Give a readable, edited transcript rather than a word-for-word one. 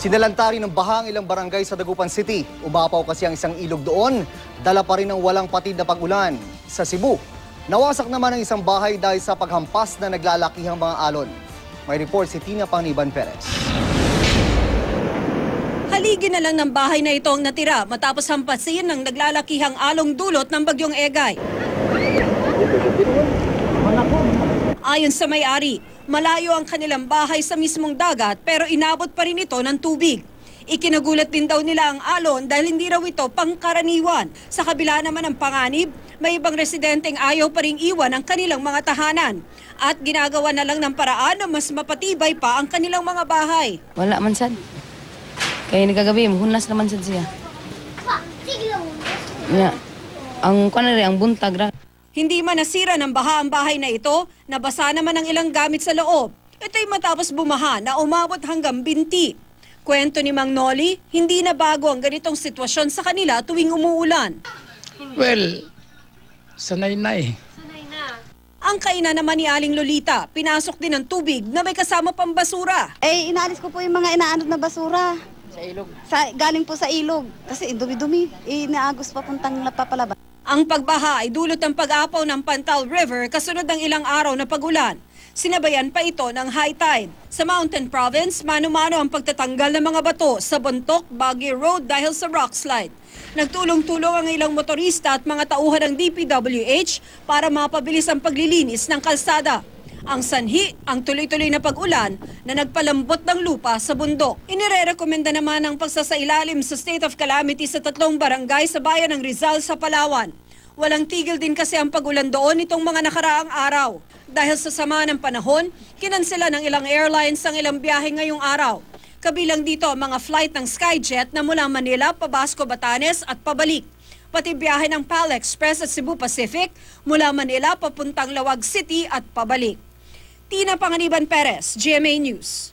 Sinalantari ng bahang ilang barangay sa Dagupan City. Umapaw kasi ang isang ilog doon. Dala pa rin ng walang patid na pag-ulan. Sa Cebu, nawasak naman ang isang bahay dahil sa paghampas na naglalakihang mga alon. May report si Tina Pangniban Perez. Haligi na lang ng bahay na ito ang natira matapos hampasin ng naglalakihang along dulot ng bagyong Egay. Ayon sa may-ari, malayo ang kanilang bahay sa mismong dagat pero inabot pa rin ito ng tubig. Ikinagulat din daw nila ang alon dahil hindi raw ito pangkaraniwan. Sa kabila naman ng panganib, may ibang residenteng ayaw pa rin iwan ang kanilang mga tahanan. At ginagawa na lang ng paraan na mas mapatibay pa ang kanilang mga bahay. Wala man sad. Kaya nagagabi, hunas naman sad siya. Ya, ang kanari, ang buntag ra. Hindi man nasira ng baha ang bahay na ito, nabasa naman ang ilang gamit sa loob. Ito'y matapos bumaha na umabot hanggang binti. Kwento ni Mang Noli, hindi na bago ang ganitong sitwasyon sa kanila tuwing umuulan. Well, sanay na eh. Ang kainan naman ni Aling Lolita, pinasok din ng tubig na may kasama pang basura. Eh, inaalis ko po yung mga inaanod na basura. Sa ilog? Galing po sa ilog. Kasi dumi-dumi. Inaagos papuntang napapalabas. Ang pagbaha ay dulot ng pag-apaw ng Pantal River kasunod ng ilang araw na pag-ulan. Sinabayan pa ito ng high tide. Sa Mountain Province, mano-mano ang pagtatanggal ng mga bato sa Bontoc, Baguio Road dahil sa rock slide. Nagtulong-tulong ang ilang motorista at mga tauhan ng DPWH para mapabilis ang paglilinis ng kalsada. Ang sanhi, ang tuloy-tuloy na pag-ulan na nagpalambot ng lupa sa bundok. Inirerekomenda naman ang pagsasailalim sa state of calamity sa 3 barangay sa bayan ng Rizal sa Palawan. Walang tigil din kasi ang pag-ulan doon itong mga nakaraang araw. Dahil sa sama ng panahon, kinansela ng ilang airlines ang ilang biyahe ngayong araw. Kabilang dito ang mga flight ng Skyjet na mula Manila, Pabasco, Batanes at pabalik. Pati biyahe ng PAL Express at Cebu Pacific mula Manila papuntang Lawag City at pabalik. Tina Pangniban Perez, GMA News.